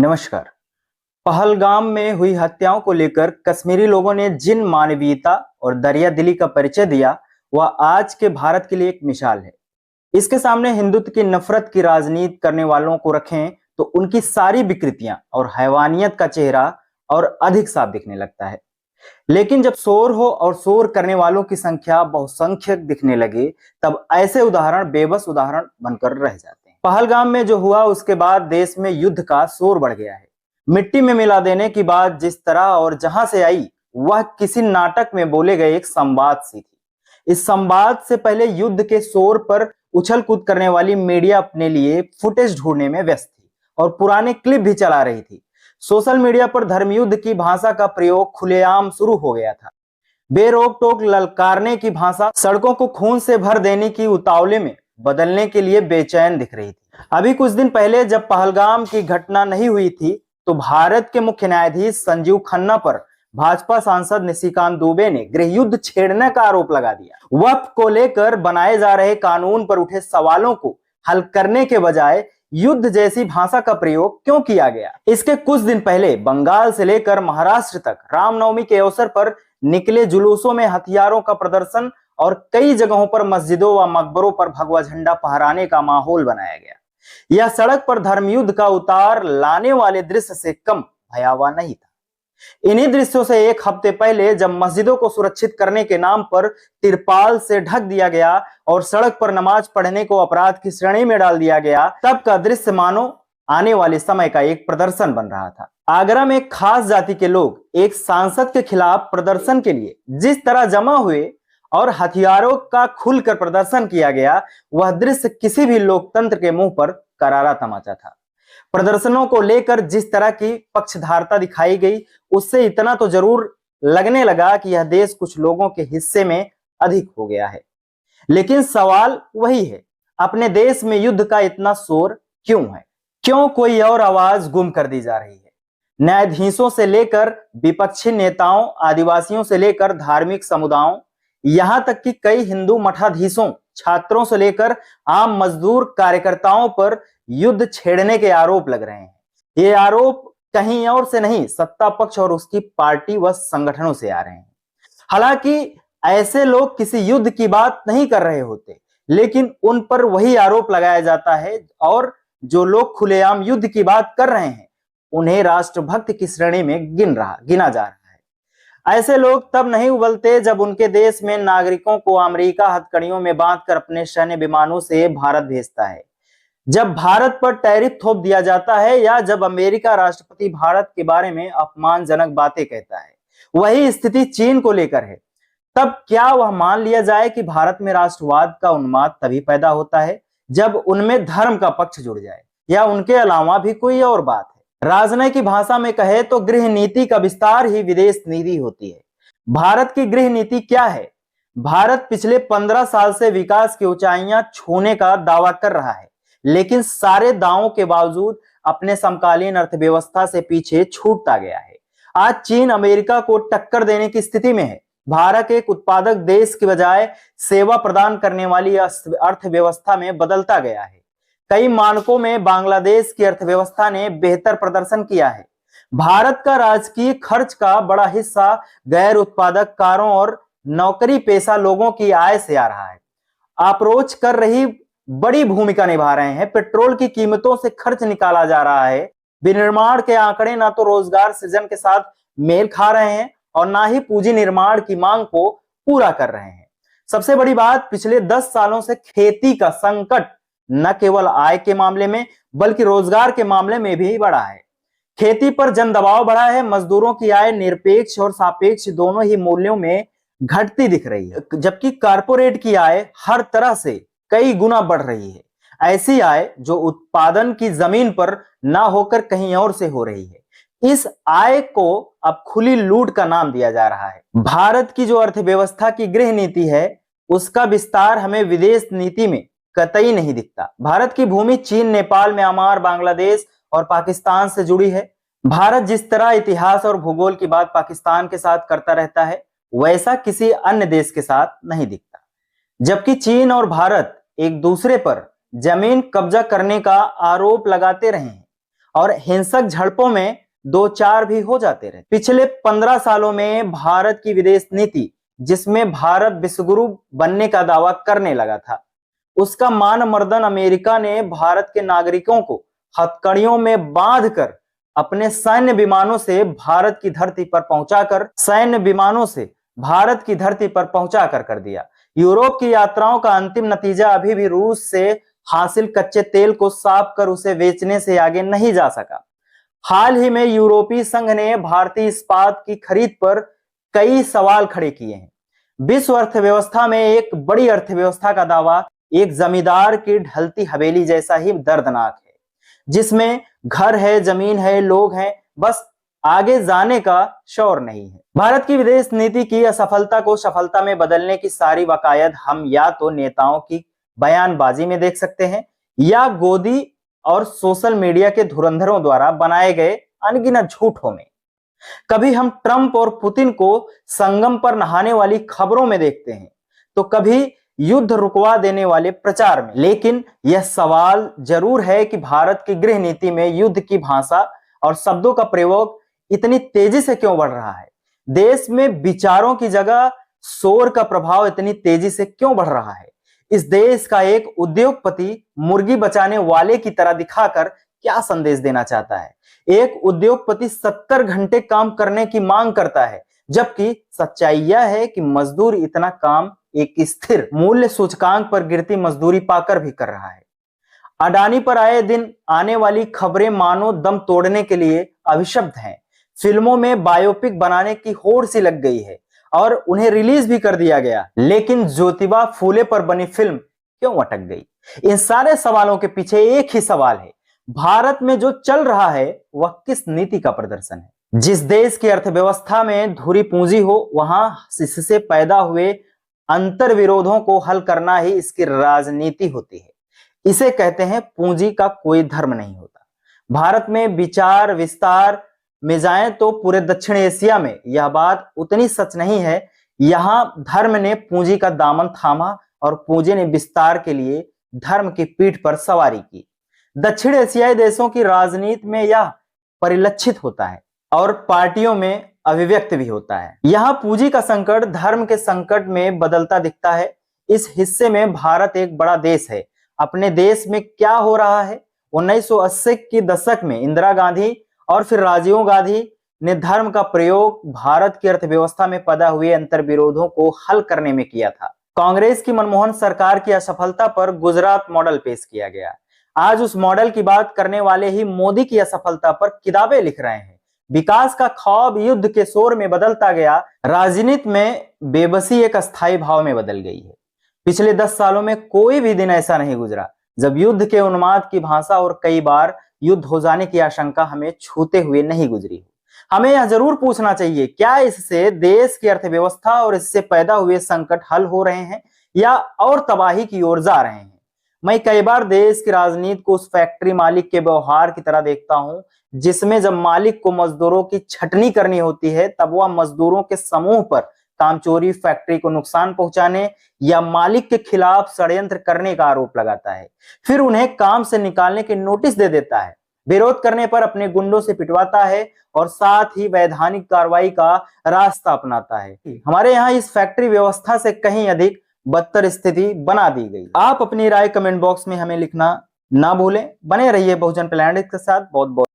नमस्कार। पहलगाम में हुई हत्याओं को लेकर कश्मीरी लोगों ने जिन मानवीयता और दरिया दिली का परिचय दिया, वह आज के भारत के लिए एक मिसाल है। इसके सामने हिंदुत्व की नफरत की राजनीति करने वालों को रखें तो उनकी सारी विकृतियां और हैवानियत का चेहरा और अधिक साफ दिखने लगता है। लेकिन जब शोर हो और शोर करने वालों की संख्या बहुसंख्यक दिखने लगे, तब ऐसे उदाहरण बेबस उदाहरण बनकर रह जाते हैं। पहलगाम में जो हुआ उसके बाद देश में युद्ध का शोर बढ़ गया है। मिट्टी में मिला देने की बात जिस तरह और जहां से आई, वह किसी नाटक में बोले गए एक संवाद सी थी। इस संवाद से पहले युद्ध के शोर पर उछल कूद करने वाली मीडिया अपने लिए फुटेज ढूंढने में व्यस्त थी और पुराने क्लिप भी चला रही थी। सोशल मीडिया पर धर्मयुद्ध की भाषा का प्रयोग खुलेआम शुरू हो गया था। बेरोक टोक ललकारने की भाषा सड़कों को खून से भर देने की उतावले में बदलने के लिए बेचैन दिख रही थी। अभी कुछ दिन पहले जब पहलगाम की घटना नहीं हुई थी, तो भारत के मुख्य न्यायाधीश संजीव खन्ना पर भाजपा सांसद निशिकांत दुबे ने गृह युद्ध छेड़ने का आरोप लगा दिया। वक्फ को लेकर बनाए जा रहे कानून पर उठे सवालों को हल करने के बजाय युद्ध जैसी भाषा का प्रयोग क्यों किया गया? इसके कुछ दिन पहले बंगाल से लेकर महाराष्ट्र तक रामनवमी के अवसर पर निकले जुलूसों में हथियारों का प्रदर्शन और कई जगहों पर मस्जिदों व मकबरों पर भगवा झंडा फहराने का माहौल बनाया गया। यह सड़क पर धर्मयुद्ध का उतार लाने वाले दृश्य से कम भयावह नहीं था। इन्हीं दृश्यों से एक हफ्ते पहले जब मस्जिदों को सुरक्षित करने के नाम पर तिरपाल से ढक दिया गया और सड़क पर नमाज पढ़ने को अपराध की श्रेणी में डाल दिया गया, तब का दृश्य मानो आने वाले समय का एक प्रदर्शन बन रहा था। आगरा में एक खास जाति के लोग एक सांसद के खिलाफ प्रदर्शन के लिए जिस तरह जमा हुए और हथियारों का खुलकर प्रदर्शन किया गया, वह दृश्य किसी भी लोकतंत्र के मुंह पर करारा तमाचा था। प्रदर्शनों को लेकर जिस तरह की पक्षधारता दिखाई गई, उससे इतना तो जरूर लगने लगा कि यह देश कुछ लोगों के हिस्से में अधिक हो गया है। लेकिन सवाल वही है, अपने देश में युद्ध का इतना शोर क्यों है? क्यों कोई और आवाज गुम कर दी जा रही है? न्यायाधीशों से लेकर विपक्षी नेताओं, आदिवासियों से लेकर धार्मिक समुदायों, यहां तक कि कई हिंदू मठाधीशों, छात्रों से लेकर आम मजदूर कार्यकर्ताओं पर युद्ध छेड़ने के आरोप लग रहे हैं। ये आरोप कहीं और से नहीं, सत्ता पक्ष और उसकी पार्टी व संगठनों से आ रहे हैं। हालांकि ऐसे लोग किसी युद्ध की बात नहीं कर रहे होते, लेकिन उन पर वही आरोप लगाया जाता है और जो लोग खुलेआम युद्ध की बात कर रहे हैं, उन्हें राष्ट्रभक्त की श्रेणी में गिना जा रहा है। ऐसे लोग तब नहीं उबलते जब उनके देश में नागरिकों को अमेरिका हथकड़ियों में बांधकर अपने सैन्य विमानों से भारत भेजता है, जब भारत पर टैरिफ थोप दिया जाता है, या जब अमेरिका राष्ट्रपति भारत के बारे में अपमानजनक बातें कहता है। वही स्थिति चीन को लेकर है। तब क्या वह मान लिया जाए कि भारत में राष्ट्रवाद का उन्माद तभी पैदा होता है जब उनमें धर्म का पक्ष जुड़ जाए, या उनके अलावा भी कोई और बात है? राजनयिक की भाषा में कहे तो गृह नीति का विस्तार ही विदेश नीति होती है। भारत की गृह नीति क्या है? भारत पिछले 15 साल से विकास की ऊंचाइयां छूने का दावा कर रहा है, लेकिन सारे दावों के बावजूद अपने समकालीन अर्थव्यवस्था से पीछे छूटता गया है। आज चीन अमेरिका को टक्कर देने की स्थिति में है। भारत एक उत्पादक देश की बजाय सेवा प्रदान करने वाली अर्थव्यवस्था में बदलता गया है। कई मानकों में बांग्लादेश की अर्थव्यवस्था ने बेहतर प्रदर्शन किया है। भारत का राजकीय खर्च का बड़ा हिस्सा गैर उत्पादक कारों और नौकरी पेशा लोगों की आय से आ रहा है। अप्रोच कर रही बड़ी भूमिका निभा रहे हैं। पेट्रोल की कीमतों से खर्च निकाला जा रहा है। विनिर्माण के आंकड़े ना तो रोजगार सृजन के साथ मेल खा रहे हैं और ना ही पूंजी निर्माण की मांग को पूरा कर रहे हैं। सबसे बड़ी बात, पिछले 10 सालों से खेती का संकट न केवल आय के मामले में बल्कि रोजगार के मामले में भी बढ़ा है। खेती पर जन दबाव बढ़ा है। मजदूरों की आय निरपेक्ष और सापेक्ष दोनों ही मूल्यों में घटती दिख रही है, जबकि कारपोरेट की आय हर तरह से कई गुना बढ़ रही है। ऐसी आय जो उत्पादन की जमीन पर ना होकर कहीं और से हो रही है। इस आय को अब खुली लूट का नाम दिया जा रहा है। भारत की जो अर्थव्यवस्था की गृह नीति है, उसका विस्तार हमें विदेश नीति में कतई नहीं दिखता। भारत की भूमि चीन, नेपाल, म्यांमार, बांग्लादेश और पाकिस्तान से जुड़ी है। भारत जिस तरह इतिहास और भूगोल की बात पाकिस्तान के साथ करता रहता है, वैसा किसी अन्य देश के साथ नहीं दिखता। जबकि चीन और भारत एक दूसरे पर जमीन कब्जा करने का आरोप लगाते रहे हैं और हिंसक झड़पों में 2-4 भी हो जाते रहे। पिछले 15 सालों में भारत की विदेश नीति, जिसमें भारत विश्वगुरु बनने का दावा करने लगा था, उसका मान मर्दन अमेरिका ने भारत के नागरिकों को हथकड़ियों में बांधकर अपने सैन्य विमानों से भारत की धरती पर पहुंचा कर दिया। यूरोप की यात्राओं का अंतिम नतीजा अभी भी रूस से हासिल कच्चे तेल को साफ कर उसे बेचने से आगे नहीं जा सका। हाल ही में यूरोपीय संघ ने भारतीय इस्पात की खरीद पर कई सवाल खड़े किए हैं। विश्व अर्थव्यवस्था में एक बड़ी अर्थव्यवस्था का दावा एक जमींदार की ढलती हवेली जैसा ही दर्दनाक है, जिसमें घर है, जमीन है, लोग हैं, बस आगे जाने का शौर नहीं है। भारत की विदेश नीति की असफलता को सफलता में बदलने की सारी वकायद हम या तो नेताओं की बयानबाजी में देख सकते हैं या गोदी और सोशल मीडिया के धुरंधरों द्वारा बनाए गए अनगिनत झूठों में। कभी हम ट्रंप और पुतिन को संगम पर नहाने वाली खबरों में देखते हैं, तो कभी युद्ध रुकवा देने वाले प्रचार में। लेकिन यह सवाल जरूर है कि भारत की गृह नीति में युद्ध की भाषा और शब्दों का प्रयोग इतनी तेजी से क्यों बढ़ रहा है? देश में विचारों की जगह शोर का प्रभाव इतनी तेजी से क्यों बढ़ रहा है? इस देश का एक उद्योगपति मुर्गी बचाने वाले की तरह दिखाकर क्या संदेश देना चाहता है? एक उद्योगपति 70 घंटे काम करने की मांग करता है, जबकि सच्चाई यह है कि मजदूर इतना काम एक स्थिर मूल्य सूचकांक पर गिरती मजदूरी पाकर भी कर रहा है। अडानी पर आए दिन आने वाली खबरें मानो दम तोड़ने के लिए अभिशप्त हैं। फिल्मों में बायोपिक बनाने की होड़ सी लग गई है और उन्हें रिलीज भी कर दिया गया, लेकिन ज्योतिबा फूले पर बनी फिल्म क्यों अटक गई? इन सारे सवालों के पीछे एक ही सवाल है, भारत में जो चल रहा है वह किस नीति का प्रदर्शन है? जिस देश की अर्थव्यवस्था में धुरी पूंजी हो, वहां इससे पैदा हुए अंतर विरोधों को हल करना ही इसकी राजनीति होती है। इसे कहते हैं पूंजी का कोई धर्म नहीं होता। भारत में विचार विस्तार में जाएं तो पूरे दक्षिण एशिया में यह बात उतनी सच नहीं है। यहां धर्म ने पूंजी का दामन थामा और पूंजी ने विस्तार के लिए धर्म की पीठ पर सवारी की। दक्षिण एशियाई देशों की राजनीति में यह परिलक्षित होता है और पार्टियों में अभिव्यक्त भी होता है। यहाँ पूंजी का संकट धर्म के संकट में बदलता दिखता है। इस हिस्से में भारत एक बड़ा देश है। अपने देश में क्या हो रहा है? 1980 के दशक में इंदिरा गांधी और फिर राजीव गांधी ने धर्म का प्रयोग भारत की अर्थव्यवस्था में पैदा हुए अंतर विरोधों को हल करने में किया था। कांग्रेस की मनमोहन सरकार की असफलता पर गुजरात मॉडल पेश किया गया। आज उस मॉडल की बात करने वाले ही मोदी की असफलता पर किताबें लिख रहे हैं। विकास का ख्वाब युद्ध के शोर में बदलता गया। राजनीति में बेबसी एक अस्थायी भाव में बदल गई है। पिछले 10 सालों में कोई भी दिन ऐसा नहीं गुजरा जब युद्ध के उन्माद की भाषा और कई बार युद्ध हो जाने की आशंका हमें छूते हुए नहीं गुजरी। हमें यह जरूर पूछना चाहिए, क्या इससे देश की अर्थव्यवस्था और इससे पैदा हुए संकट हल हो रहे हैं या और तबाही की ओर जा रहे हैं? मैं कई बार देश की राजनीति को उस फैक्ट्री मालिक के व्यवहार की तरह देखता हूं, जिसमें जब मालिक को मजदूरों की छटनी करनी होती है तब वह मजदूरों के समूह पर कामचोरी, फैक्ट्री को नुकसान पहुंचाने या मालिक के खिलाफ षड्यंत्र करने का आरोप लगाता है। फिर उन्हें काम से निकालने की नोटिस दे देता है। विरोध करने पर अपने गुंडों से पिटवाता है और साथ ही वैधानिक कार्रवाई का रास्ता अपनाता है। हमारे यहाँ इस फैक्ट्री व्यवस्था से कहीं अधिक बदतर स्थिति बना दी गई। आप अपनी राय कमेंट बॉक्स में हमें लिखना ना भूलें। बने रहिए बहुजन प्लैनेट के साथ। बहुत बहुत